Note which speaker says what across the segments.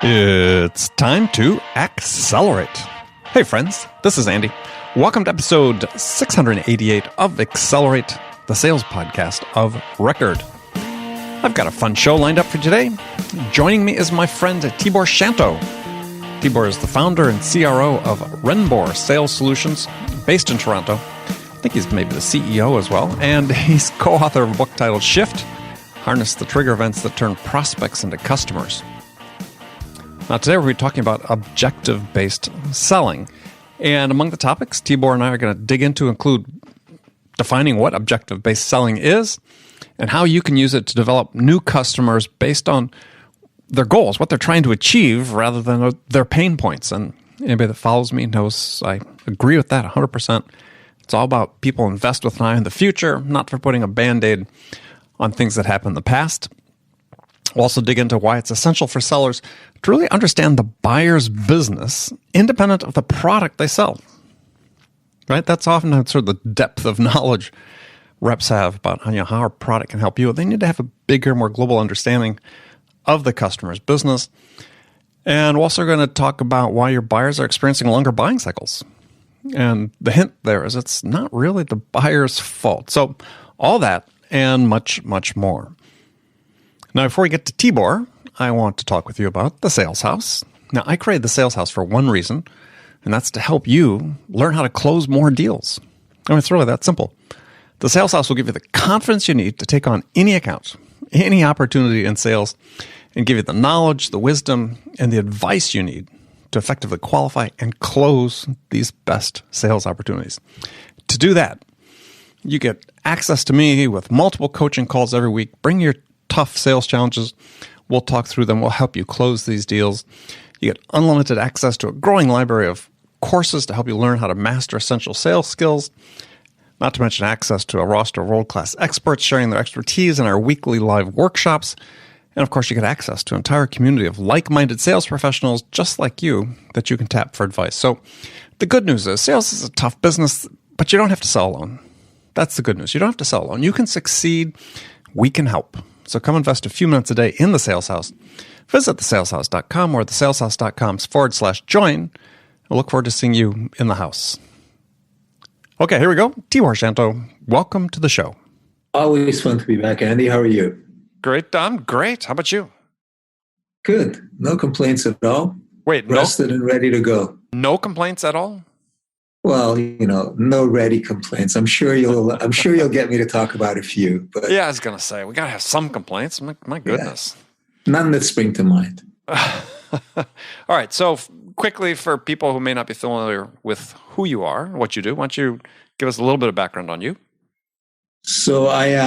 Speaker 1: It's time to accelerate. Hey friends, this is Andy. Welcome to episode 688 of Accelerate, the sales podcast of record. I've got a fun show lined up for today. Joining me is my friend Tibor Shanto. Tibor is the founder and CRO of Rerun Sales Solutions, based in Toronto. I think he's maybe the CEO as well, and he's co-author of a book titled Shift, Harness the Trigger Events That Turn Prospects into Customers. Now, today we're talking about objective-based selling. And among the topics Tibor and I are going to dig into include defining what objective-based selling is and how you can use it to develop new customers based on their goals, what they're trying to achieve, rather than their pain points. And anybody that follows me knows I agree with that 100%. It's all about people invest with an eye in the future, not for putting a Band-Aid on things that happened in the past. We'll also dig into why it's essential for sellers to really understand the buyer's business independent of the product they sell. Right? That's often sort of the depth of knowledge reps have about how our product can help you. They need to have a bigger, more global understanding of the customer's business. And we're also going to talk about why your buyers are experiencing longer buying cycles. And the hint there is it's not really the buyer's fault. So all that and much, much more. Now, before we get to Tibor, I want to talk with you about the Sales House. Now, I created the Sales House for one reason, and that's to help you learn how to close more deals. I mean, it's really that simple. The Sales House will give you the confidence you need to take on any account, any opportunity in sales, and give you the knowledge, the wisdom, and the advice you need to effectively qualify and close these best sales opportunities. To do that, you get access to me with multiple coaching calls every week. Bring your tough sales challenges. We'll talk through them. We'll help you close these deals. You get unlimited access to a growing library of courses to help you learn how to master essential sales skills, not to mention access to a roster of world-class experts sharing their expertise in our weekly live workshops. And of course, you get access to an entire community of like-minded sales professionals just like you that you can tap for advice. So the good news is sales is a tough business, but you don't have to sell alone. That's the good news. You don't have to sell alone. You can succeed. We can help. So come invest a few minutes a day in the Sales House. Visit thesaleshouse.com or thesaleshouse.com/join. I look forward to seeing you in the house. Okay, here we go. Tibor Shanto, welcome to the show.
Speaker 2: Always fun to be back, Andy. How are you?
Speaker 1: Great. I'm great. How about you?
Speaker 2: Good. No complaints at all.
Speaker 1: Wait,
Speaker 2: rested and ready to go.
Speaker 1: No complaints at all?
Speaker 2: Well, no ready complaints. I'm sure you'll get me to talk about a few. But
Speaker 1: yeah, I was gonna say we gotta have some complaints. My goodness,
Speaker 2: none that spring to mind.
Speaker 1: All right. So quickly, for people who may not be familiar with who you are, what you do, why don't you give us a little bit of background on you?
Speaker 2: So I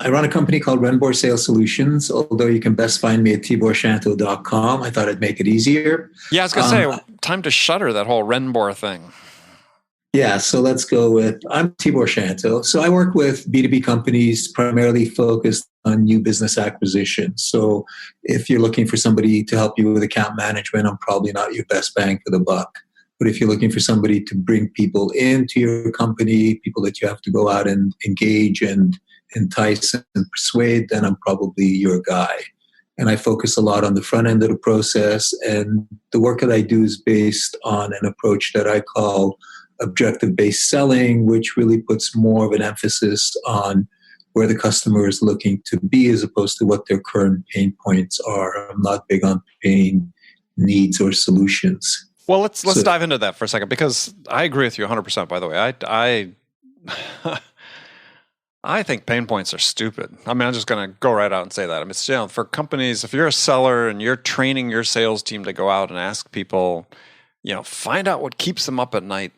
Speaker 2: run a company called Rerun Sales Solutions, although you can best find me at tiborshanto.com. I thought I'd make it easier.
Speaker 1: Yeah, I was going to say, time to shutter that whole Rerun thing.
Speaker 2: Yeah, so let's go with, I'm Tibor Shanto. So I work with B2B companies primarily focused on new business acquisition. So if you're looking for somebody to help you with account management, I'm probably not your best bang for the buck. But if you're looking for somebody to bring people into your company, people that you have to go out and engage and entice and persuade, then I'm probably your guy. And I focus a lot on the front end of the process. And the work that I do is based on an approach that I call objective-based selling, which really puts more of an emphasis on where the customer is looking to be as opposed to what their current pain points are. I'm not big on pain needs or solutions.
Speaker 1: Well, let's dive into that for a second, because I agree with you 100%, by the way. I think pain points are stupid. I mean, I'm just going to go right out and say that. I mean, for companies, if you're a seller and you're training your sales team to go out and ask people, find out what keeps them up at night,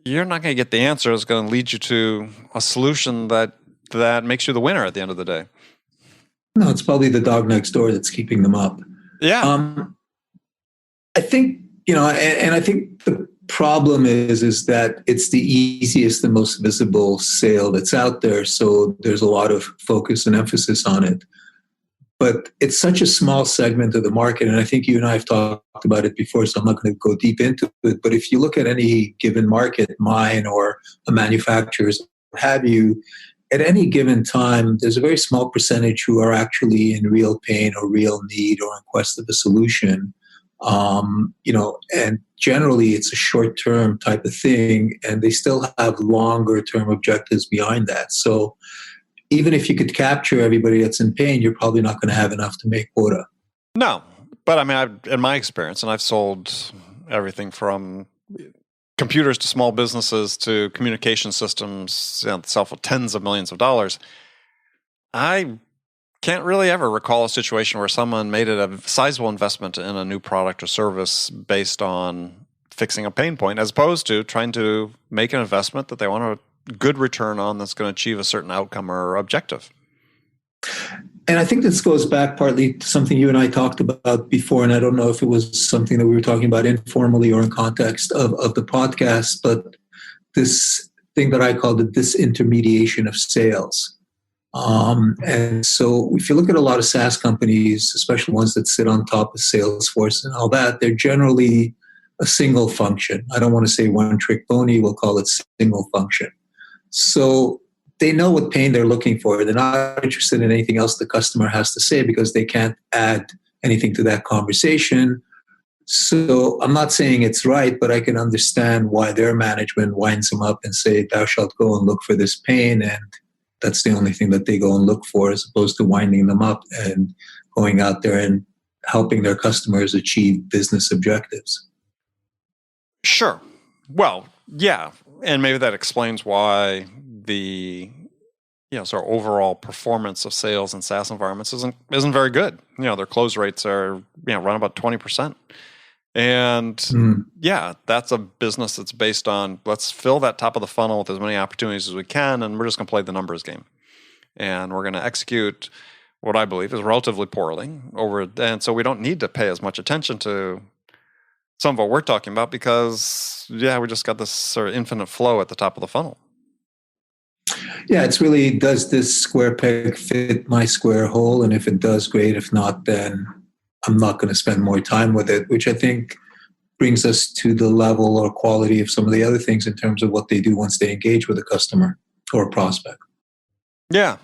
Speaker 1: you're not going to get the answer. It's going to lead you to a solution that makes you the winner at the end of the day.
Speaker 2: No, it's probably the dog next door that's keeping them up.
Speaker 1: Yeah.
Speaker 2: I think, and I think the problem is that it's the easiest and most visible sale that's out there. So there's a lot of focus and emphasis on it. But it's such a small segment of the market, and I think you and I have talked about it before, so I'm not going to go deep into it. But if you look at any given market, mine or a manufacturer's, what have you, at any given time, there's a very small percentage who are actually in real pain or real need or in quest of a solution. And generally it's a short term type of thing, and they still have longer term objectives behind that. So even if you could capture everybody that's in pain, you're probably not going to have enough to make quota.
Speaker 1: No, but I mean, in my experience, and I've sold everything from computers to small businesses to communication systems, that sell for tens of millions of dollars. I can't really ever recall a situation where someone made it a sizable investment in a new product or service based on fixing a pain point, as opposed to trying to make an investment that they want a good return on that's going to achieve a certain outcome or objective.
Speaker 2: And I think this goes back partly to something you and I talked about before, and I don't know if it was something that we were talking about informally or in context of the podcast, but this thing that I call the disintermediation of sales. And so if you look at a lot of SaaS companies, especially ones that sit on top of Salesforce and all that, they're generally a single function. I don't want to say one trick pony, we'll call it single function. So they know what pain they're looking for. They're not interested in anything else the customer has to say because they can't add anything to that conversation. So I'm not saying it's right, but I can understand why their management winds them up and say, thou shalt go and look for this pain. And that's the only thing that they go and look for, as opposed to winding them up and going out there and helping their customers achieve business objectives.
Speaker 1: Sure. Well, yeah. And maybe that explains why the sort of overall performance of sales in SaaS environments isn't very good. Their close rates are run about 20%. And that's a business that's based on, let's fill that top of the funnel with as many opportunities as we can, and we're just going to play the numbers game. And we're going to execute what I believe is relatively poorly and so we don't need to pay as much attention to some of what we're talking about because we just got this sort of infinite flow at the top of the funnel.
Speaker 2: Yeah, it's really, does this square peg fit my square hole? And if it does, great. If not, then I'm not going to spend more time with it, which I think brings us to the level or quality of some of the other things in terms of what they do once they engage with a customer or a prospect. Yeah.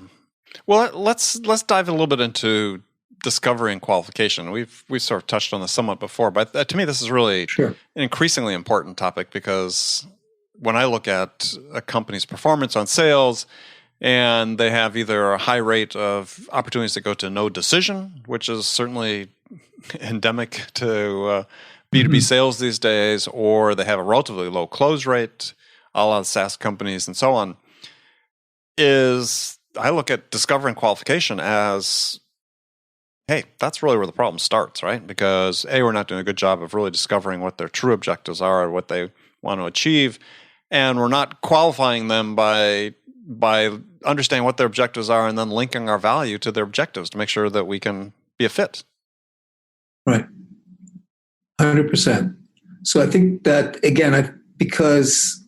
Speaker 1: Well, let's dive a little bit into discovery and qualification. We've sort of touched on this somewhat before, but to me, this is really an increasingly important topic because when I look at a company's performance on sales and they have either a high rate of opportunities that go to no decision, which is certainly endemic to B2B sales these days, or they have a relatively low close rate, a lot of SaaS companies and so on, I look at discovery and qualification as, hey, that's really where the problem starts, right? Because A, we're not doing a good job of really discovering what their true objectives are, what they want to achieve, and we're not qualifying them by understanding what their objectives are and then linking our value to their objectives to make sure that we can be a fit.
Speaker 2: Right. 100%. So I think that, again, because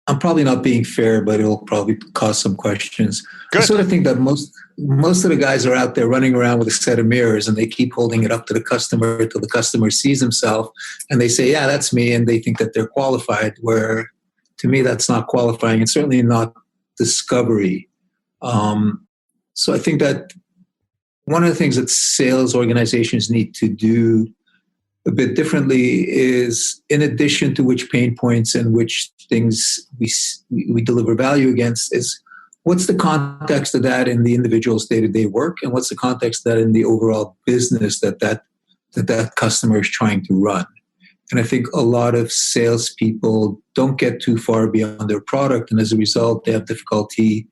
Speaker 2: I'm probably not being fair, but it'll probably cause some questions.
Speaker 1: Good.
Speaker 2: I sort of think that most of the guys are out there running around with a set of mirrors and they keep holding it up to the customer until the customer sees himself and they say, yeah, that's me. And they think that they're qualified, where to me, that's not qualifying. It's certainly not discovery. So I think that one of the things that sales organizations need to do a bit differently is, in addition to which pain points and which things we deliver value against, is what's the context of that in the individual's day-to-day work, and what's the context of that in the overall business that customer is trying to run. And I think a lot of salespeople don't get too far beyond their product, and as a result, they have difficulty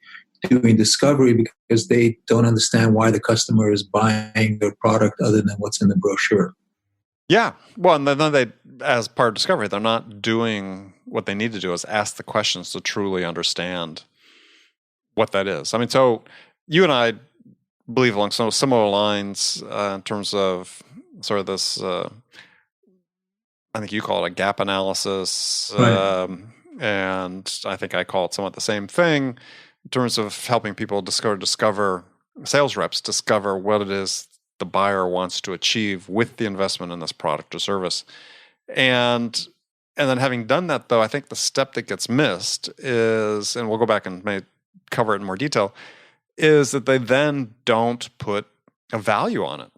Speaker 2: doing discovery because they don't understand why the customer is buying their product other than what's in the brochure.
Speaker 1: Yeah. Well, and then they, as part of discovery, they're not doing what they need to do is ask the questions to truly understand what that is. I mean, so you and I believe along some similar lines in terms of sort of this, I think you call it a gap analysis.
Speaker 2: Right.
Speaker 1: And I think I call it somewhat the same thing in terms of helping people discover sales reps, discover what it is the buyer wants to achieve with the investment in this product or service. And then having done that, though, I think the step that gets missed is, and we'll go back and cover it in more detail, is that they then don't put a value on it.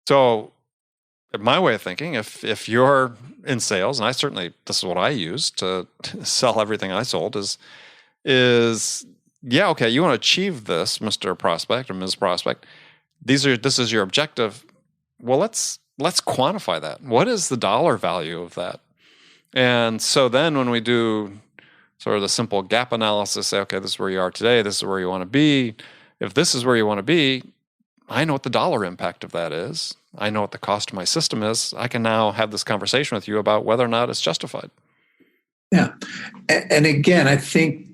Speaker 1: So my way of thinking, if you're in sales, and this is what I use to sell everything I sold, is yeah, okay, you want to achieve this, Mr. Prospect or Ms. Prospect. This is your objective. Well, let's quantify that. What is the dollar value of that? And so then when we do sort of the simple gap analysis, say, okay, this is where you are today, this is where you want to be. If this is where you want to be, I know what the dollar impact of that is. I know what the cost of my system is. I can now have this conversation with you about whether or not it's justified.
Speaker 2: Yeah. And again, I think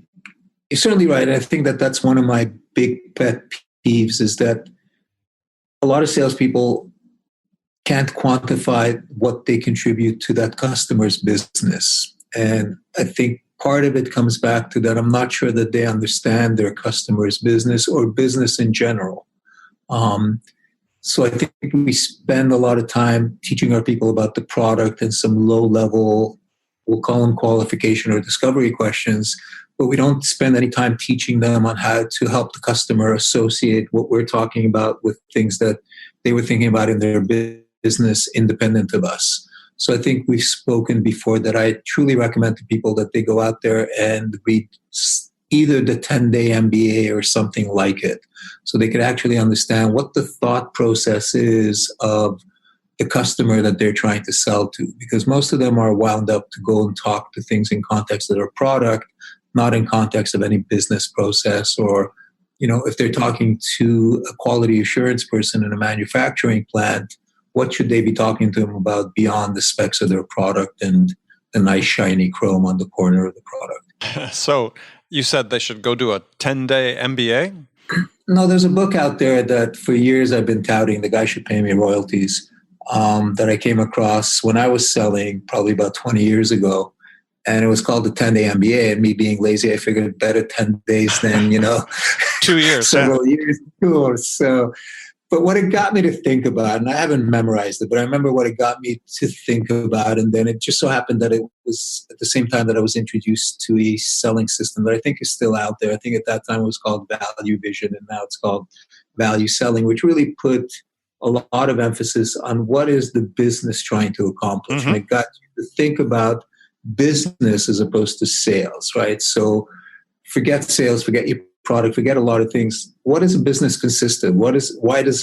Speaker 2: you're certainly right. I think that that's one of my big pet peeves is that a lot of salespeople can't quantify what they contribute to that customer's business. And I think part of it comes back to that I'm not sure that they understand their customer's business or business in general. So I think we spend a lot of time teaching our people about the product and some low-level, we'll call them qualification or discovery questions, but we don't spend any time teaching them on how to help the customer associate what we're talking about with things that they were thinking about in their business independent of us. So I think we've spoken before that I truly recommend to people that they go out there and read either the 10-day MBA or something like it, so they could actually understand what the thought process is of the customer that they're trying to sell to. Because most of them are wound up to go and talk to things in context of their product, not in context of any business process. Or, if they're talking to a quality assurance person in a manufacturing plant, what should they be talking to them about beyond the specs of their product and the nice shiny chrome on the corner of the product?
Speaker 1: So you said they should go do a 10-day MBA?
Speaker 2: No, there's a book out there that for years I've been touting. The guy should pay me royalties, that I came across when I was selling probably about 20 years ago. And it was called the 10-day MBA. And me being lazy, I figured better 10 days than,
Speaker 1: 2 years.
Speaker 2: several years. Cool. So, but what it got me to think about, and I haven't memorized it, but I remember what it got me to think about. And then it just so happened that it was at the same time that I was introduced to a selling system that I think is still out there. I think at that time it was called Value Vision, and now it's called Value Selling, which really put a lot of emphasis on what is the business trying to accomplish. And it got you to think about business as opposed to sales, right? So forget sales, forget your product, forget a lot of things. What does a business consist of? Why does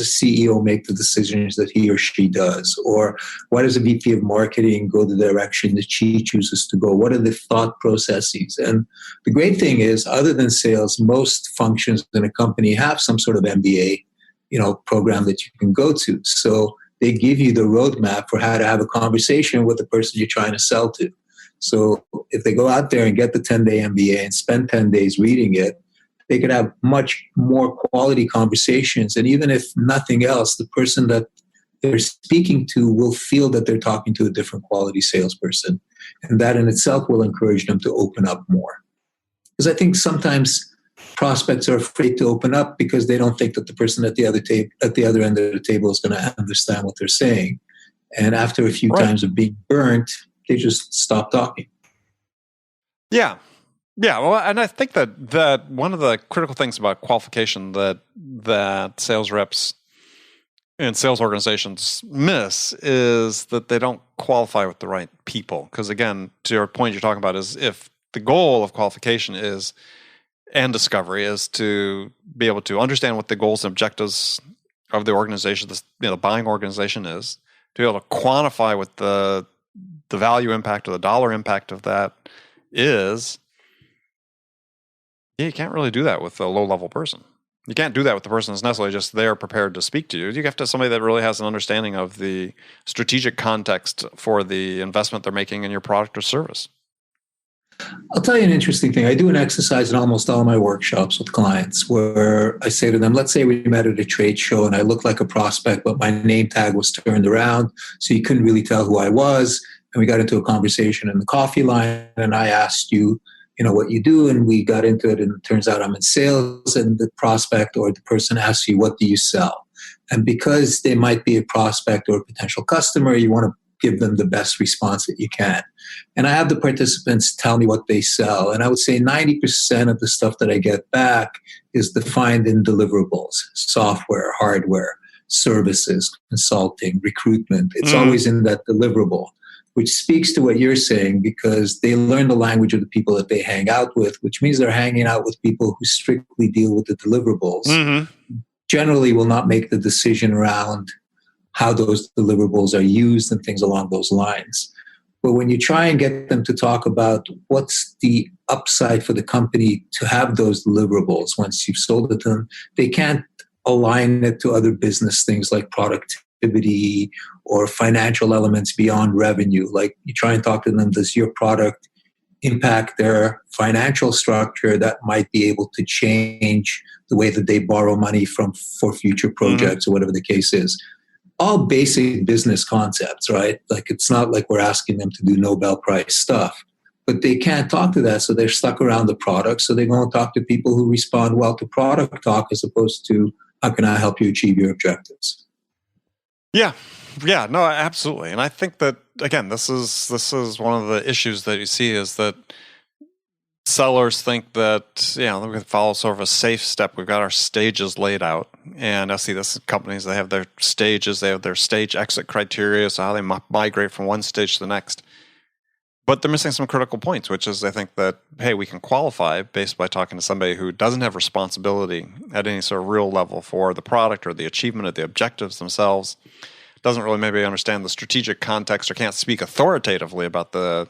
Speaker 2: a CEO make the decisions that he or she does? Or why does a VP of marketing go the direction that she chooses to go? What are the thought processes? And the great thing is, other than sales, most functions in a company have some sort of MBA, program that you can go to. So they give you the roadmap for how to have a conversation with the person you're trying to sell to. So if they go out there and get the 10-day MBA and spend 10 days reading it, they could have much more quality conversations. And even if nothing else, the person that they're speaking to will feel that they're talking to a different quality salesperson. And that in itself will encourage them to open up more. Because I think sometimes prospects are afraid to open up because they don't think that the person at the other end of the table is going to understand what they're saying. And after a few times of being burnt, they just stop talking.
Speaker 1: Yeah. Yeah, well, and I think that one of the critical things about qualification that sales reps and sales organizations miss is that they don't qualify with the right people. Because again, to your point you're talking about is if the goal of qualification and discovery is to be able to understand what the goals and objectives of the organization, the buying organization is, to be able to quantify what the value impact or the dollar impact of that is. Yeah, you can't really do that with a low-level person. You can't do that with the person that's necessarily just there prepared to speak to you. You have to have somebody that really has an understanding of the strategic context for the investment they're making in your product or service.
Speaker 2: I'll tell you an interesting thing. I do an exercise in almost all my workshops with clients where I say to them, let's say we met at a trade show and I looked like a prospect, but my name tag was turned around, so you couldn't really tell who I was. And we got into a conversation in the coffee line and I asked you, what you do, and we got into it, and it turns out I'm in sales, and the prospect or the person asks you, what do you sell? And because they might be a prospect or a potential customer, you want to give them the best response that you can. And I have the participants tell me what they sell. And I would say 90% of the stuff that I get back is defined in deliverables: software, hardware, services, consulting, recruitment. It's always in that deliverable, which speaks to what you're saying, because they learn the language of the people that they hang out with, which means they're hanging out with people who strictly deal with the deliverables. Generally will not make the decision around how those deliverables are used and things along those lines. But when you try and get them to talk about what's the upside for the company to have those deliverables once you've sold it to them, they can't align it to other business things like productivity or financial elements beyond revenue. Like, you try and talk to them, does your product impact their financial structure that might be able to change the way that they borrow money for future projects or whatever the case is? All basic business concepts, right? Like, it's not like we're asking them to do Nobel Prize stuff, but they can't talk to that. So they're stuck around the product. So they go and talk to people who respond well to product talk, as opposed to, how can I help you achieve your objectives?
Speaker 1: Yeah. Yeah, no, absolutely. And I think that, again, this is one of the issues that you see, is that sellers think that, we can follow sort of a safe step. We've got our stages laid out. And I see this in companies, they have their stages, they have their stage exit criteria, so how they migrate from one stage to the next. But they're missing some critical points, which is, I think that, hey, we can qualify based by talking to somebody who doesn't have responsibility at any sort of real level for the product or the achievement of the objectives themselves, doesn't really maybe understand the strategic context, or can't speak authoritatively about the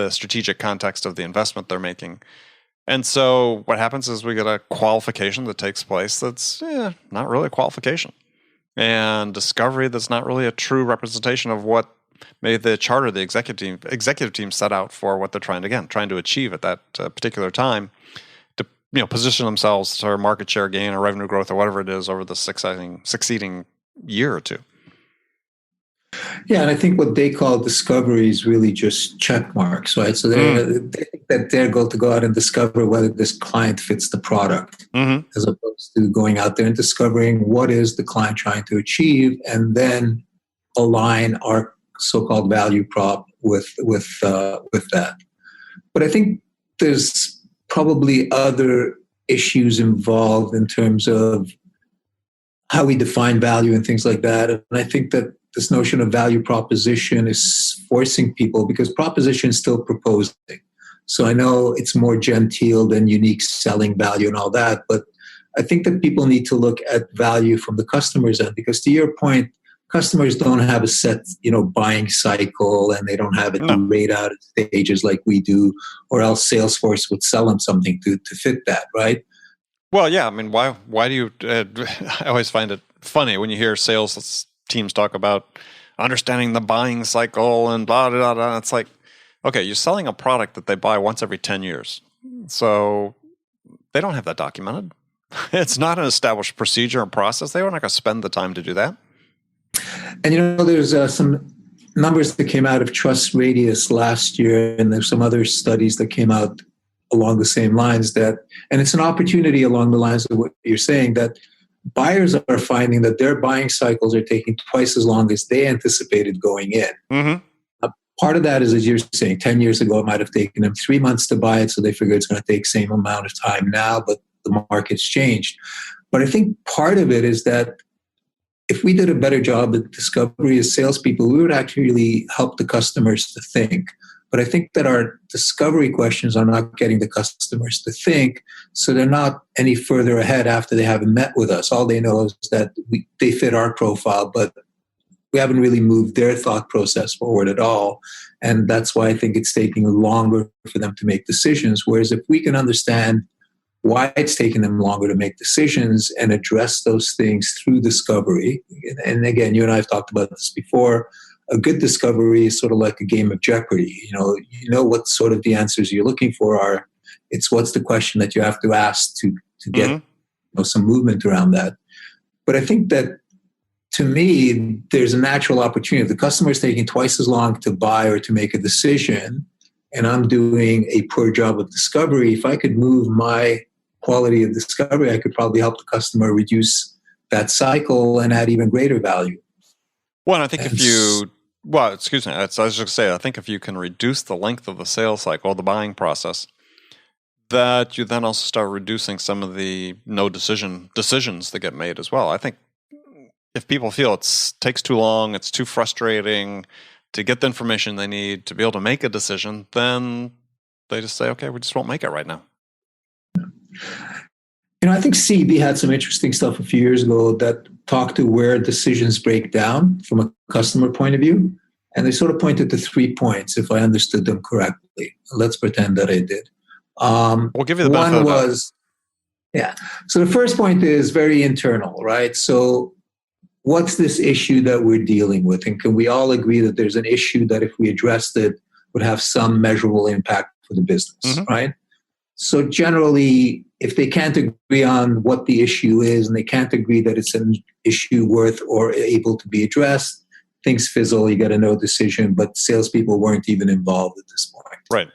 Speaker 1: strategic context of the investment they're making. And so what happens is we get a qualification that takes place that's not really a qualification, and discovery that's not really a true representation of what maybe the charter, the executive team set out for, what they're trying to achieve at that particular time, to position themselves for market share gain or revenue growth or whatever it is over the succeeding year or two.
Speaker 2: Yeah, and I think what they call discovery is really just check marks, right? So they think that they're going to go out and discover whether this client fits the product, as opposed to going out there and discovering what is the client trying to achieve, and then align our so-called value prop with that. But I think there's probably other issues involved in terms of how we define value and things like that. And I think that this notion of value proposition is forcing people, because proposition is still proposing. So I know it's more genteel than unique selling value and all that, but I think that people need to look at value from the customer's end, because to your point, customers don't have a set, buying cycle, and they don't have it laid out at stages like we do, or else Salesforce would sell them something to fit that, right?
Speaker 1: Well, yeah. I mean, why do you? I always find it funny when you hear sales teams talk about understanding the buying cycle and blah, blah, blah. It's like, okay, you're selling a product that they buy once every 10 years. So they don't have that documented. It's not an established procedure and process. They are not going to spend the time to do that.
Speaker 2: And, there's some numbers that came out of Trust Radius last year, and there's some other studies that came out along the same lines and it's an opportunity along the lines of what you're saying, that buyers are finding that their buying cycles are taking twice as long as they anticipated going in. Part of that is, as you're saying, 10 years ago, it might have taken them 3 months to buy it, so they figure it's going to take same amount of time now, but the market's changed. But I think part of it is that if we did a better job at discovery as salespeople, we would actually help the customers to think. But I think that our discovery questions are not getting the customers to think, so they're not any further ahead after they haven't met with us. All they know is that they fit our profile, but we haven't really moved their thought process forward at all. And that's why I think it's taking longer for them to make decisions. Whereas if we can understand why it's taking them longer to make decisions and address those things through discovery, and again, you and I have talked about this before, a good discovery is sort of like a game of Jeopardy. You know what sort of the answers you're looking for are. It's what's the question that you have to ask to get some movement around that. But I think that, to me, there's a natural opportunity. If the customer is taking twice as long to buy or to make a decision, and I'm doing a poor job of discovery, if I could move my quality of discovery, I could probably help the customer reduce that cycle and add even greater value.
Speaker 1: Well, I think if you Well, excuse me. I was just going to say, I think if you can reduce the length of the sales cycle, the buying process, that you then also start reducing some of the decisions that get made as well. I think if people feel it takes too long, it's too frustrating to get the information they need to be able to make a decision, then they just say, okay, we just won't make it right now.
Speaker 2: I think CB had some interesting stuff a few years ago that talked to where decisions break down from a customer point of view. And they sort of pointed to 3 points, if I understood them correctly. Let's pretend that I did.
Speaker 1: We'll give you the benefit of the doubt.
Speaker 2: Yeah. So the first point is very internal, right? So what's this issue that we're dealing with? And can we all agree that there's an issue that if we addressed it would have some measurable impact for the business, right? So generally, if they can't agree on what the issue is and they can't agree that it's an issue worth or able to be addressed, things fizzle, you get a no decision, but salespeople weren't even involved at this point.
Speaker 1: Right.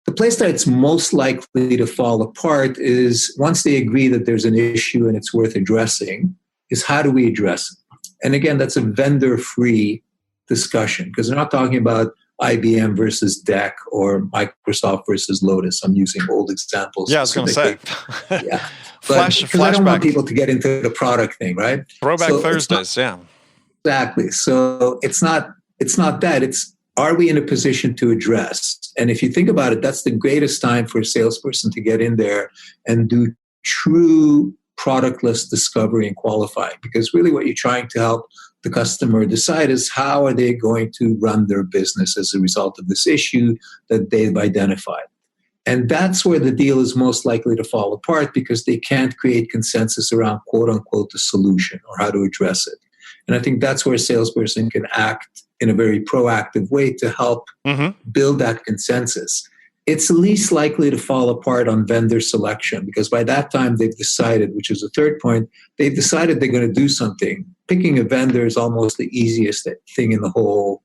Speaker 2: The place that it's most likely to fall apart is once they agree that there's an issue and it's worth addressing, is how do we address it? And again, that's a vendor-free discussion because they're not talking about IBM versus DEC or Microsoft versus Lotus. I'm using old examples.
Speaker 1: Yeah, I was going to say.
Speaker 2: Yeah. Because I don't want people to get into the product thing, right?
Speaker 1: Throwback Thursdays, yeah.
Speaker 2: Exactly. So it's not that. It's are we in a position to address? And if you think about it, that's the greatest time for a salesperson to get in there and do true productless discovery and qualifying. Because really what you're trying to help the customer decide is how are they going to run their business as a result of this issue that they've identified. And that's where the deal is most likely to fall apart because they can't create consensus around quote unquote the solution or how to address it. And I think that's where a salesperson can act in a very proactive way to help build that consensus. It's least likely to fall apart on vendor selection because by that time they've decided, which is the third point, they've decided they're going to do something. Picking a vendor is almost the easiest thing in the whole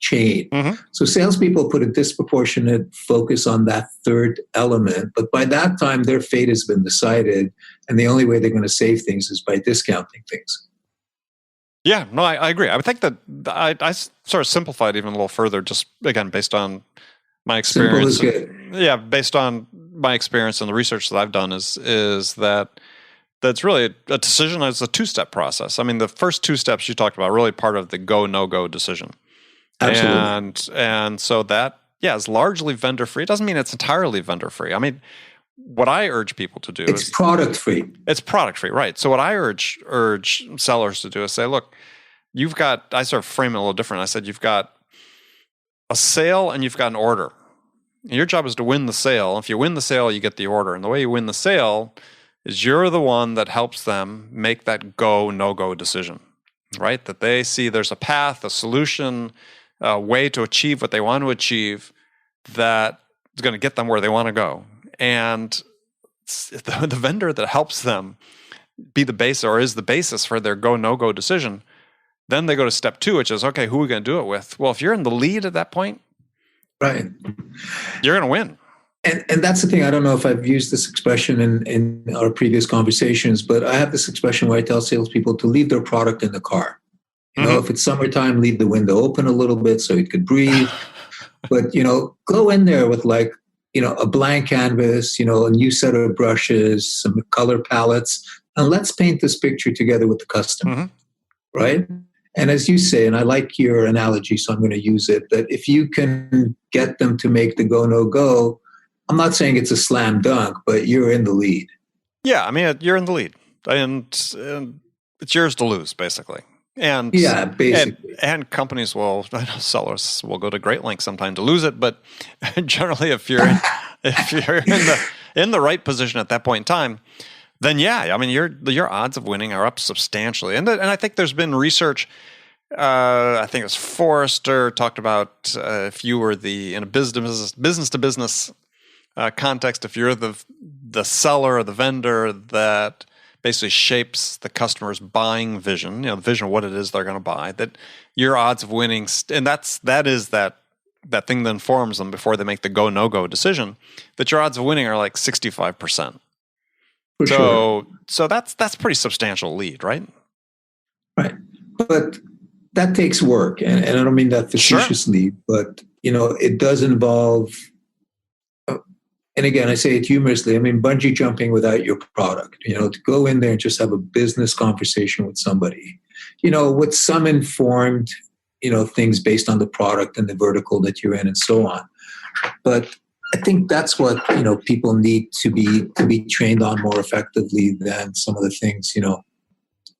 Speaker 2: chain. So salespeople put a disproportionate focus on that third element, but by that time their fate has been decided and the only way they're going to save things is by discounting things.
Speaker 1: Yeah, no, I agree. I would think that I sort of simplified even a little further, just again based on my experience.
Speaker 2: Simple is good.
Speaker 1: Yeah, based on my experience and the research that I've done, is that's really a decision. It's a two-step process. I mean, the first two steps you talked about are really part of the go no go decision.
Speaker 2: Absolutely.
Speaker 1: And so that is largely vendor free. It doesn't mean it's entirely vendor free. I mean, what I urge people to do
Speaker 2: is product free.
Speaker 1: It's product free, right? So what I urge sellers to do is say, look, I sort of frame it a little different. I said, you've got a sale and you've got an order. And your job is to win the sale. If you win the sale, you get the order. And the way you win the sale is you're the one that helps them make that go, no-go decision, right? That they see there's a path, a solution, a way to achieve what they want to achieve that is going to get them where they want to go. And the vendor that helps them be the base or is the basis for their go, no-go decision, then they go to step 2, which is, okay, who are we going to do it with? Well, if you're in the lead at that point,
Speaker 2: right,
Speaker 1: you're going to win.
Speaker 2: And that's the thing. I don't know if I've used this expression in our previous conversations, but I have this expression where I tell salespeople to leave their product in the car. You know, if it's summertime, leave the window open a little bit so it could breathe. But, go in there with a blank canvas, a new set of brushes, some color palettes, and let's paint this picture together with the customer, right? And as you say, and I like your analogy, so I'm going to use it, that if you can get them to make the go, no go, I'm not saying it's a slam dunk, but you're in the lead.
Speaker 1: Yeah, I mean, you're in the lead. And it's yours to lose, basically. And
Speaker 2: yeah, basically.
Speaker 1: And companies sellers will go to great lengths sometimes to lose it, but generally if you're in the right position at that point in time, then I mean your odds of winning are up substantially. And I think there's been research. I think it was Forrester talked about if you were in a business to business context, if you're the seller or the vendor that basically shapes the customer's buying vision, the vision of what it is they're going to buy, that your odds of winning, and that is that thing that informs them before they make the go no go decision, that your odds of winning are like 65%. So that's pretty substantial lead, right?
Speaker 2: Right. But that takes work, and I don't mean that facetiously, but it does involve. And again, I say it humorously. I mean, bungee jumping without your product. To go in there and just have a business conversation with somebody. With some informed, things based on the product and the vertical that you're in, and so on. But I think that's what people need to be trained on more effectively than some of the things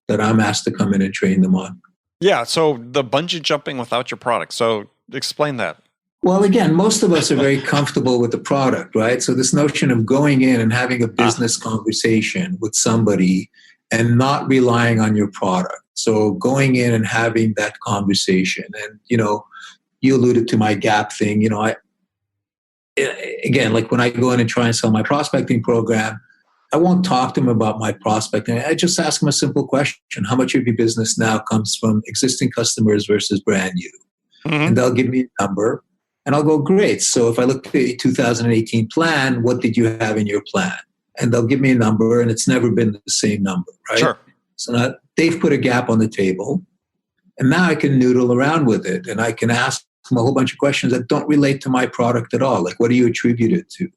Speaker 2: that I'm asked to come in and train them on.
Speaker 1: Yeah. So the bungee jumping without your product. So explain that.
Speaker 2: Well, again, most of us are very comfortable with the product, right? So this notion of going in and having a business conversation with somebody and not relying on your product. So going in and having that conversation, and you alluded to my gap thing. Again, like when I go in and try and sell my prospecting program, I won't talk to them about my prospecting. I just ask them a simple question: how much of your business now comes from existing customers versus brand new? Mm-hmm. And they'll give me a number. And I'll go, great. So if I look at your 2018 plan, what did you have in your plan? And they'll give me a number, and it's never been the same number, right?
Speaker 1: Sure.
Speaker 2: So now they've put a gap on the table, and now I can noodle around with it, and I can ask them a whole bunch of questions that don't relate to my product at all. Like, what do you attribute it to?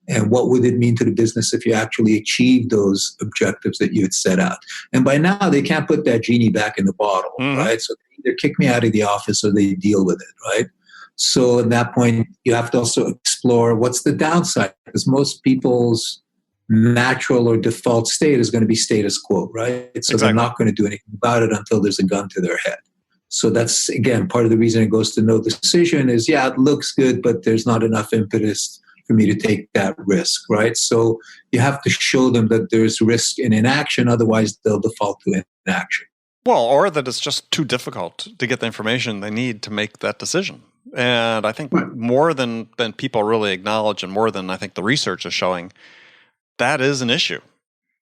Speaker 2: And what would it mean to the business if you actually achieved those objectives that you had set out? And by now, they can't put that genie back in the bottle, right? So they either kick me out of the office or they deal with it, right? So at that point, you have to also explore what's the downside, because most people's natural or default state is going to be status quo, right? So They're not going to do anything about it until there's a gun to their head. So that's, again, part of the reason it goes to no decision is, it looks good, but there's not enough impetus for me to take that risk, right? So you have to show them that there's risk in inaction, otherwise they'll default to inaction.
Speaker 1: Well, or that it's just too difficult to get the information they need to make that decision. And I think more than people really acknowledge, and more than I think the research is showing, that is an issue,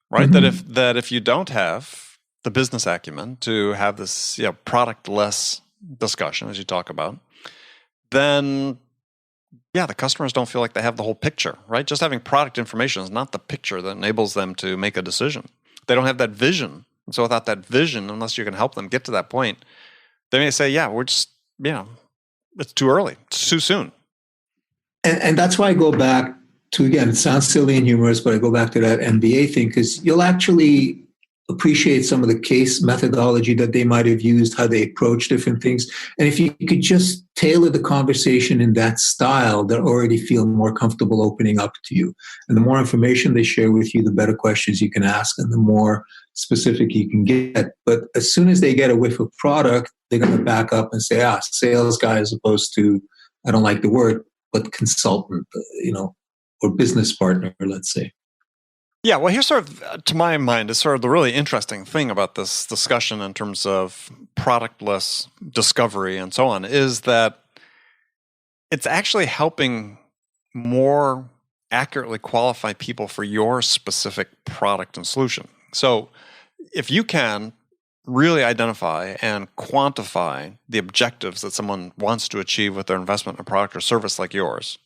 Speaker 1: right? Mm-hmm. That if you don't have the business acumen to have this product-less discussion, as you talk about, then the customers don't feel like they have the whole picture, right? Just having product information is not the picture that enables them to make a decision. They don't have that vision. And so without that vision, unless you can help them get to that point, they may say, we're just, it's too early. It's too soon.
Speaker 2: And that's why I go back to, again, it sounds silly and humorous, but I go back to that MBA thing, because you'll actually appreciate some of the case methodology that they might have used, how they approach different things. And if you could just tailor the conversation in that style, they'll already feel more comfortable opening up to you. And the more information they share with you, the better questions you can ask and the more specific you can get. But as soon as they get a whiff of product, they're going to back up and say, sales guy, as opposed to, I don't like the word, but consultant, or business partner, let's say.
Speaker 1: Yeah, well, here's sort of, to my mind, is sort of the really interesting thing about this discussion in terms of productless discovery and so on, is that it's actually helping more accurately qualify people for your specific product and solution. So if you can really identify and quantify the objectives that someone wants to achieve with their investment in a product or service like yours,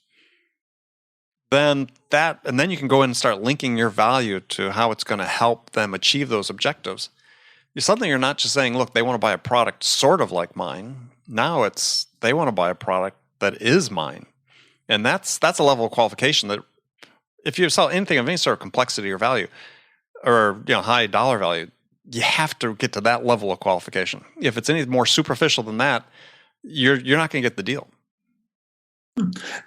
Speaker 1: then you can go in and start linking your value to how it's going to help them achieve those objectives. Suddenly you're not just saying, look, they want to buy a product sort of like mine. Now it's they want to buy a product that is mine. And that's a level of qualification that if you sell anything of any sort of complexity or value or high dollar value, you have to get to that level of qualification. If it's any more superficial than that, you're not going to get the deal.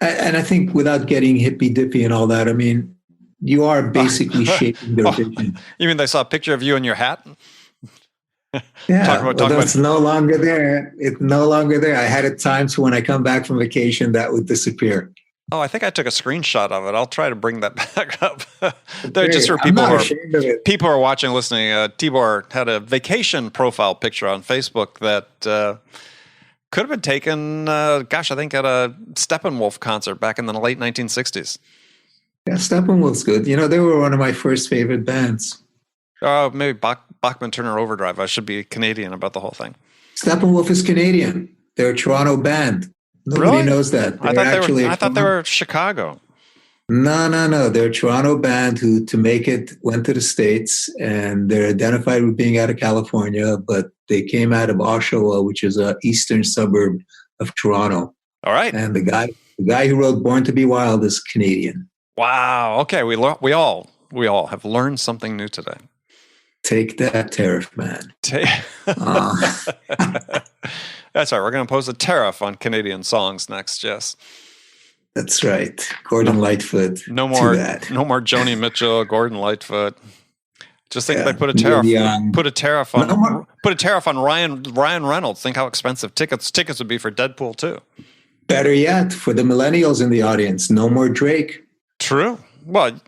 Speaker 2: And I think without getting hippy-dippy and all that, I mean, you are basically shaping their vision.
Speaker 1: You mean they saw a picture of you in your hat?
Speaker 2: Yeah, that's no longer there. It's no longer there. I had it times when I come back from vacation, that would disappear.
Speaker 1: Oh, I think I took a screenshot of it. I'll try to bring that back up. Just for people who are watching, listening, Tibor had a vacation profile picture on Facebook that could have been taken, I think at a Steppenwolf concert back in the late 1960s.
Speaker 2: Yeah, Steppenwolf's good. They were one of my first favorite bands.
Speaker 1: Maybe Bachman Turner Overdrive. I should be Canadian about the whole thing.
Speaker 2: Steppenwolf is Canadian. They're a Toronto band. Nobody knows that.
Speaker 1: I thought they were Chicago.
Speaker 2: No. They're a Toronto band who, to make it, went to the States, and they're identified with being out of California, but they came out of Oshawa, which is a eastern suburb of Toronto.
Speaker 1: All right.
Speaker 2: And the guy who wrote Born to Be Wild is Canadian.
Speaker 1: Wow. Okay. We all have learned something new today.
Speaker 2: Take that, tariff man.
Speaker 1: That's right. We're going to impose a tariff on Canadian songs next. Yes.
Speaker 2: That's right. Gordon Lightfoot.
Speaker 1: No more Joni Mitchell, Gordon Lightfoot. Just think if they put a tariff on Ryan Reynolds. Think how expensive tickets would be for Deadpool 2.
Speaker 2: Better yet, for the millennials in the audience, no more Drake.
Speaker 1: True. Well,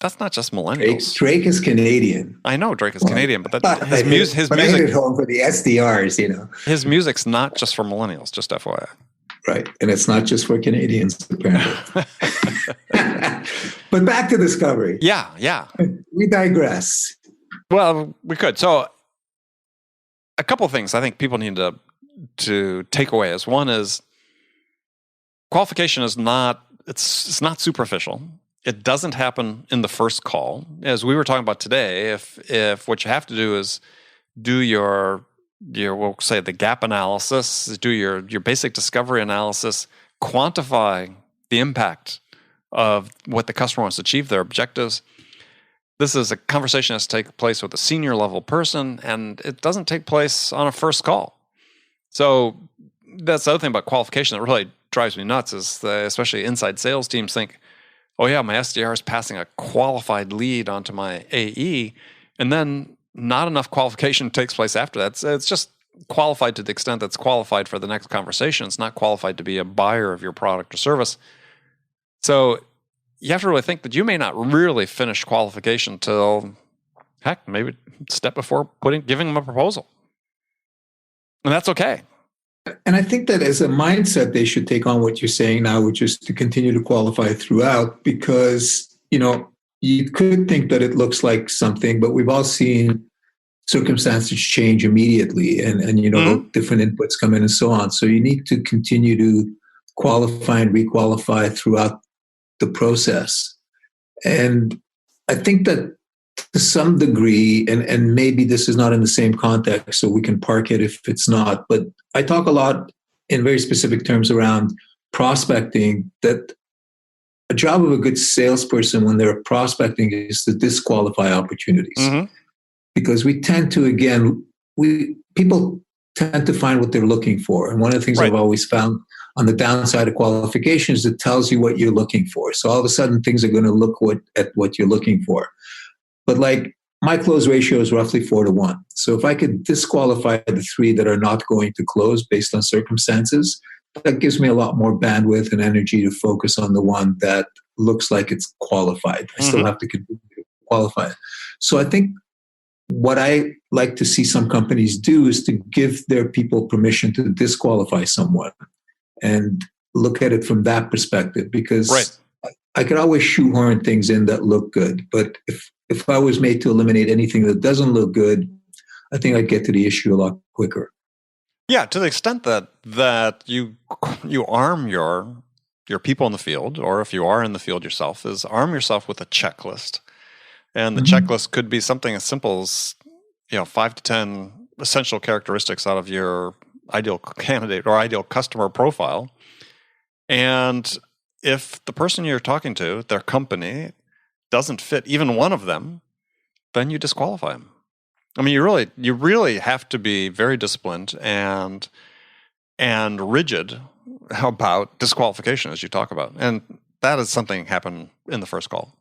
Speaker 1: that's not just millennials.
Speaker 2: Drake is Canadian.
Speaker 1: I know Drake is Canadian, but his music.
Speaker 2: I hit it home for the SDRs, you know.
Speaker 1: His music's not just for millennials, just FYI.
Speaker 2: Right, and it's not just for Canadians, apparently. But back to Discovery.
Speaker 1: Yeah.
Speaker 2: We digress.
Speaker 1: Well, we could. So, a couple of things I think people need to take away is one is qualification is not it's not superficial. It doesn't happen in the first call. As we were talking about today, if what you have to do is do your we'll say the gap analysis, do your basic discovery analysis, quantify the impact of what the customer wants to achieve, their objectives. This is a conversation that has to take place with a senior level person, and it doesn't take place on a first call. So that's the other thing about qualification that really drives me nuts is especially inside sales teams think, oh yeah, my SDR is passing a qualified lead onto my AE, and then not enough qualification takes place after that. It's just qualified to the extent that's qualified for the next conversation. It's not qualified to be a buyer of your product or service. So you have to really think that you may not really finish qualification till, heck, maybe a step before giving them a proposal. And that's okay.
Speaker 2: And I think that as a mindset, they should take on what you're saying now, which is to continue to qualify throughout, because, you know, you could think that it looks like something, but we've all seen circumstances change immediately and you know, different inputs come in and so on. So you need to continue to qualify and requalify throughout the process. And I think that to some degree, and maybe this is not in the same context, so we can park it if it's not, but I talk a lot in very specific terms around prospecting, that a job of a good salesperson when they're prospecting is to disqualify opportunities. Mm-hmm. Because we tend to, again, people tend to find what they're looking for. And one of the things I've always found on the downside of qualifications, it tells you what you're looking for. So all of a sudden things are going to look at what you're looking for. But like my close ratio is roughly 4-1. So if I could disqualify the 3 that are not going to close based on circumstances, that gives me a lot more bandwidth and energy to focus on the one that looks like it's qualified. I still have to continue to qualify it. So I think what I like to see some companies do is to give their people permission to disqualify someone and look at it from that perspective, because I could always shoehorn things in that look good. But if I was made to eliminate anything that doesn't look good, I think I'd get to the issue a lot quicker.
Speaker 1: Yeah, to the extent that you arm your people in the field, or if you are in the field yourself, is arm yourself with a checklist. And the checklist could be something as simple as 5 to 10 essential characteristics out of your ideal candidate or ideal customer profile. And if the person you're talking to, their company, doesn't fit even one of them, then you disqualify them. I mean, you really have to be very disciplined and rigid about disqualification, as you talk about. And that is something happen in the first call.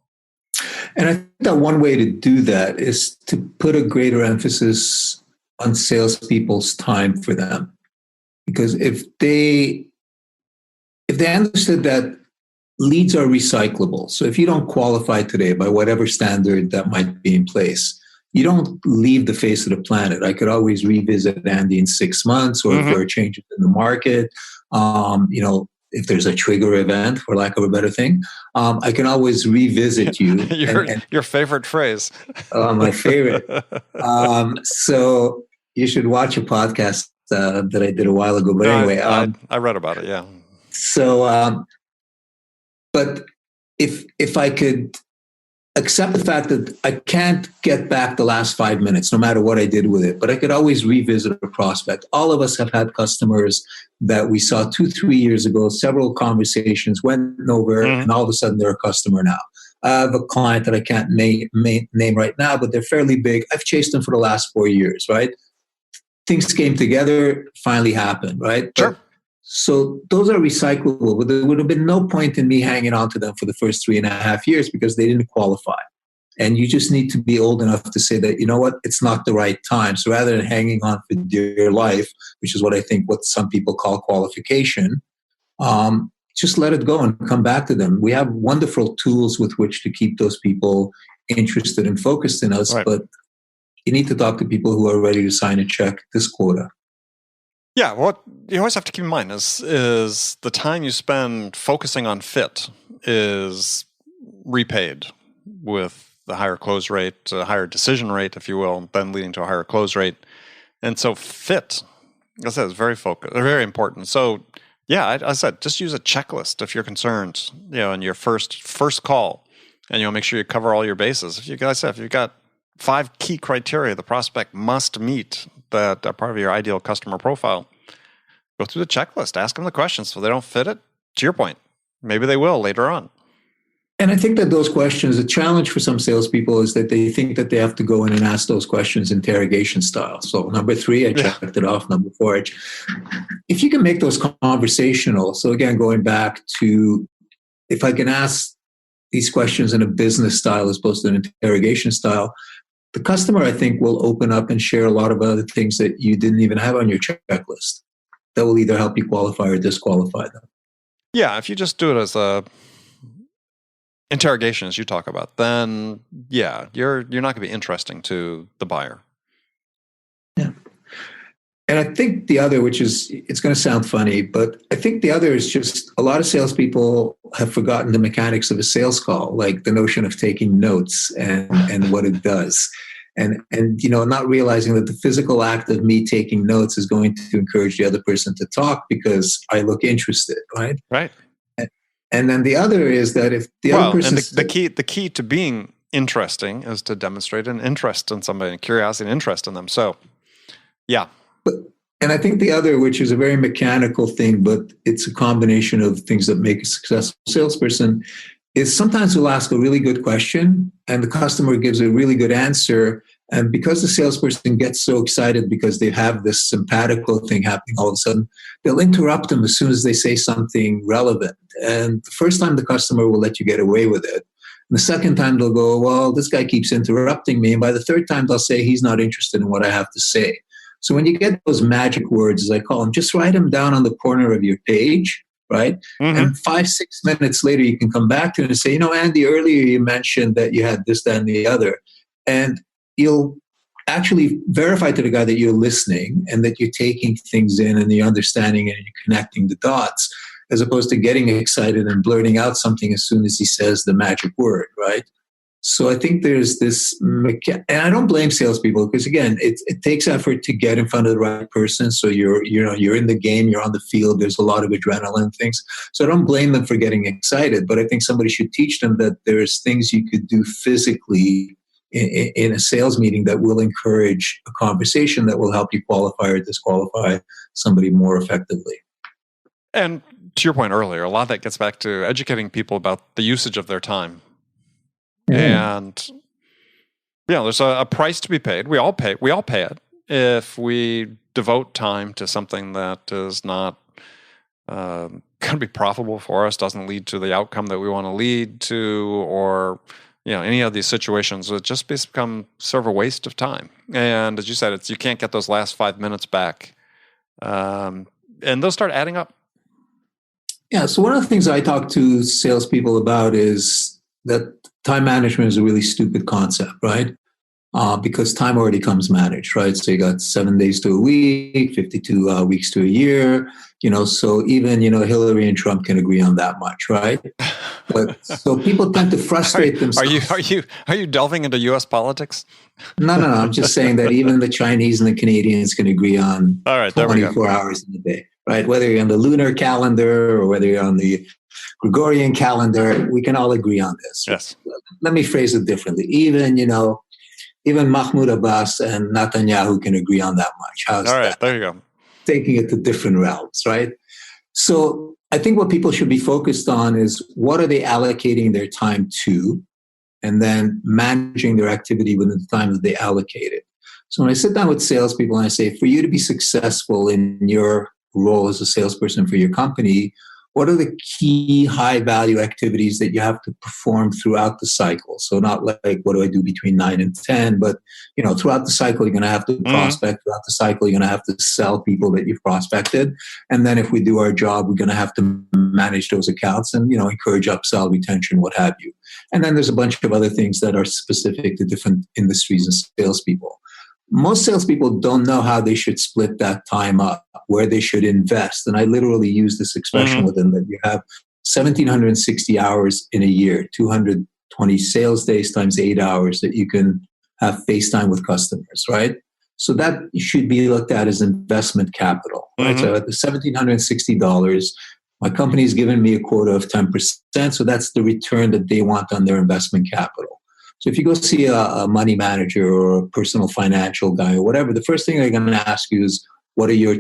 Speaker 2: And I think that one way to do that is to put a greater emphasis on salespeople's time for them. Because if they understood that leads are recyclable, so if you don't qualify today by whatever standard that might be in place, you don't leave the face of the planet. I could always revisit Andy in 6 months, or if there are changes in the market, if there's a trigger event, for lack of a better thing, I can always revisit you.
Speaker 1: Your favorite phrase.
Speaker 2: My favorite. So you should watch a podcast that I did a while ago. But anyway.
Speaker 1: I read about it, yeah.
Speaker 2: So, but if I could accept the fact that I can't get back the last 5 minutes, no matter what I did with it, but I could always revisit a prospect. All of us have had customers that we saw 2-3 years ago, several conversations went over, and all of a sudden they're a customer now. I have a client that I can't name right now, but they're fairly big. I've chased them for the last 4 years, right? Things came together, finally happened, right?
Speaker 1: Sure.
Speaker 2: So those are recyclable, but there would have been no point in me hanging on to them for the first 3.5 years because they didn't qualify. And you just need to be old enough to say that, you know what, it's not the right time. So rather than hanging on for dear life, which is what I think what some people call qualification, just let it go and come back to them. We have wonderful tools with which to keep those people interested and focused in us, but you need to talk to people who are ready to sign a check this quota.
Speaker 1: Yeah, what you always have to keep in mind is the time you spend focusing on fit is repaid with the higher close rate, a higher decision rate, if you will, then leading to a higher close rate. And so fit, as I said, is very important. So yeah, I said, just use a checklist if you're concerned, in your first call, and make sure you cover all your bases. If you've got 5 key criteria the prospect must meet that are part of your ideal customer profile, go through the checklist, ask them the questions. So they don't fit it, to your point, maybe they will later on.
Speaker 2: And I think that those questions, the challenge for some salespeople is that they think that they have to go in and ask those questions interrogation style. So number 3, I checked it off. Number 4, if you can make those conversational. So again, going back to, if I can ask these questions in a business style as opposed to an interrogation style, the customer, I think, will open up and share a lot of other things that you didn't even have on your checklist that will either help you qualify or disqualify them.
Speaker 1: Yeah, if you just do it as a interrogation, as you talk about, then yeah, you're not going to be interesting to the buyer.
Speaker 2: Yeah. And I think the other, which is, it's going to sound funny, but I think the other is just a lot of salespeople have forgotten the mechanics of a sales call, like the notion of taking notes and what it does. And not realizing that the physical act of me taking notes is going to encourage the other person to talk because I look interested, right?
Speaker 1: Right.
Speaker 2: And then the other is that if the other person...
Speaker 1: And the key to being interesting is to demonstrate an interest in somebody, a curiosity and interest in them. So, yeah.
Speaker 2: And I think the other, which is a very mechanical thing, but it's a combination of things that make a successful salesperson, is sometimes we'll ask a really good question and the customer gives a really good answer. And because the salesperson gets so excited because they have this simpatico thing happening all of a sudden, they'll interrupt them as soon as they say something relevant. And the first time the customer will let you get away with it. And the second time they'll go, well, this guy keeps interrupting me. And by the third time they'll say he's not interested in what I have to say. So when you get those magic words, as I call them, just write them down on the corner of your page, right? Mm-hmm. And 5-6 minutes later, you can come back to it and say, Andy, earlier you mentioned that you had this, that, and the other. And you'll actually verify to the guy that you're listening and that you're taking things in and you're understanding and you're connecting the dots, as opposed to getting excited and blurting out something as soon as he says the magic word, right? So I think there's this, and I don't blame salespeople because again, it takes effort to get in front of the right person. So you're in the game, you're on the field. There's a lot of adrenaline things. So I don't blame them for getting excited, but I think somebody should teach them that there's things you could do physically in a sales meeting that will encourage a conversation that will help you qualify or disqualify somebody more effectively.
Speaker 1: And to your point earlier, a lot of that gets back to educating people about the usage of their time. And there's a price to be paid. We all pay it if we devote time to something that is not going to be profitable for us, doesn't lead to the outcome that we want to lead to, or any of these situations. It just become sort of a waste of time. And as you said, you can't get those last 5 minutes back, and they'll start adding up.
Speaker 2: Yeah. So one of the things I talk to salespeople about is that time management is a really stupid concept, right? Because time already comes managed, right? So you got 7 days to a week, 52 weeks to a year, so even, Hillary and Trump can agree on that much, right? But so people tend to frustrate themselves.
Speaker 1: Are you delving into U.S. politics?
Speaker 2: No. I'm just saying that even the Chinese and the Canadians can agree on 24 hours in a day, right? Whether you're on the lunar calendar or whether you're on the Gregorian calendar. We can all agree on this.
Speaker 1: Yes.
Speaker 2: Let me phrase it differently. Even Mahmoud Abbas and Netanyahu can agree on that much. How's
Speaker 1: all right,
Speaker 2: that?
Speaker 1: there you go.
Speaker 2: Taking it to different realms, right? So I think what people should be focused on is what are they allocating their time to, and then managing their activity within the time that they allocate it. So when I sit down with salespeople and I say, for you to be successful in your role as a salesperson for your company, what are the key high value activities that you have to perform throughout the cycle? So not like, what do I do between 9 and 10, but throughout the cycle, you're going to have to prospect. Throughout the cycle, you're going to have to sell people that you've prospected. And then if we do our job, we're going to have to manage those accounts and, encourage upsell, retention, what have you. And then there's a bunch of other things that are specific to different industries and salespeople. Most salespeople don't know how they should split that time up, where they should invest. And I literally use this expression with them, that you have 1,760 hours in a year, 220 sales days times 8 hours that you can have FaceTime with customers, right? So that should be looked at as investment capital, right? So at the $1,760, my company's given me a quota of 10%. So that's the return that they want on their investment capital. So if you go see a money manager or a personal financial guy or whatever, the first thing they're going to ask you is, what are your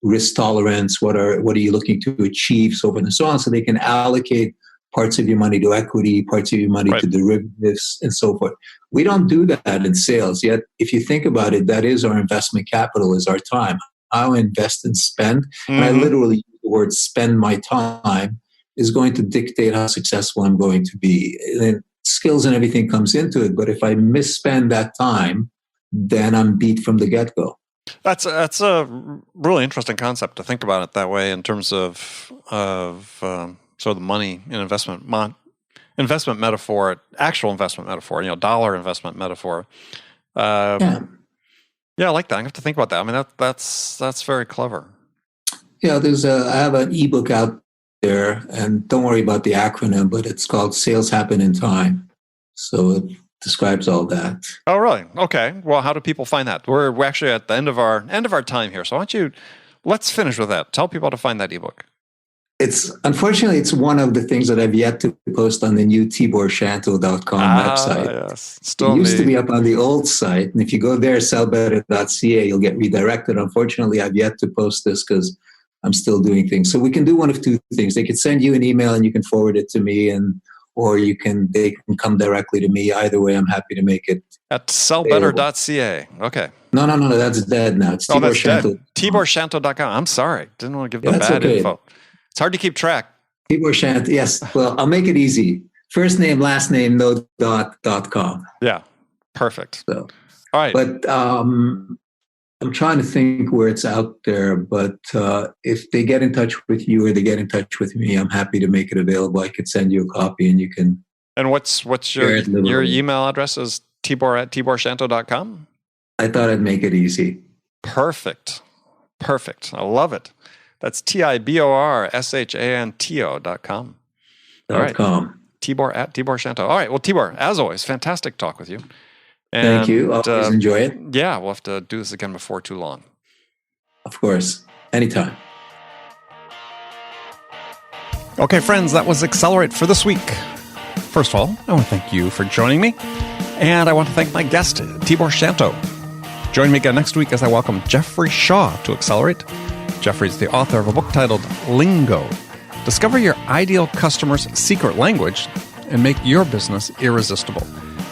Speaker 2: risk tolerance? What are you looking to achieve? So forth and so on. So they can allocate parts of your money to equity, parts of your money to derivatives, and so forth. We don't do that in sales. Yet, if you think about it, that is our investment capital, is our time. How I invest and spend, and I literally use the word spend my time, is going to dictate how successful I'm going to be. And skills and everything comes into it. But if I misspend that time, then I'm beat from the get-go.
Speaker 1: That's a really interesting concept to think about it that way, in terms of sort of the money and investment metaphor, actual investment metaphor, dollar investment metaphor. Yeah, I like that. I have to think about that. I mean, that's very clever.
Speaker 2: Yeah, I have an ebook out there, and don't worry about the acronym, but it's called Sales Happen in Time. So it describes all that.
Speaker 1: Oh, really? Okay. Well, how do people find that? We're actually at the end of our time here. So let's finish with that. Tell people how to find that ebook.
Speaker 2: Unfortunately, it's one of the things that I've yet to post on the new TiborShanto.com website.
Speaker 1: Yes.
Speaker 2: It used to be up on the old site. And if you go there, sellbetter.ca, you'll get redirected. Unfortunately, I've yet to post this because I'm still doing things. So we can do one of two things. They could send you an email and you can forward it to me, or they can come directly to me. Either way, I'm happy to make it. At
Speaker 1: sellbetter.ca. Okay.
Speaker 2: No, that's dead now. It's
Speaker 1: Tibor Shanto. TiborShanto.com. I'm sorry. Didn't want to give the bad info. It's hard to keep track.
Speaker 2: Tibor Shanto, yes. Well, I'll make it easy. First name, last name, no .com.
Speaker 1: Yeah, perfect.
Speaker 2: So,
Speaker 1: all right.
Speaker 2: But I'm trying to think where it's out there. But if they get in touch with you or they get in touch with me, I'm happy to make it available. I could send you a copy, and you can.
Speaker 1: And what's your email address? Is Tibor@TiborShanto.com?
Speaker 2: I thought I'd make it easy.
Speaker 1: Perfect. I love it. That's TiborShanto.com. All right. Tibor@TiborShanto. All right. Well, Tibor, as always, fantastic talk with you. And,
Speaker 2: thank you. Always enjoy it.
Speaker 1: Yeah, we'll have to do this again before too long.
Speaker 2: Of course. Anytime.
Speaker 1: Okay, friends, that was Accelerate for this week. First of all, I want to thank you for joining me. And I want to thank my guest, Tibor Shanto. Join me again next week as I welcome Jeffrey Shaw to Accelerate. Jeffrey's the author of a book titled Lingo. Discover your ideal customer's secret language and make your business irresistible.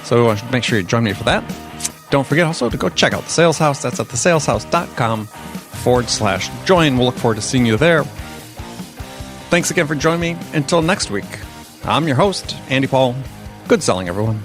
Speaker 1: So make sure you join me for that. Don't forget also to go check out The Sales House. That's at thesaleshouse.com/join. We'll look forward to seeing you there. Thanks again for joining me. Until next week, I'm your host, Andy Paul. Good selling, everyone.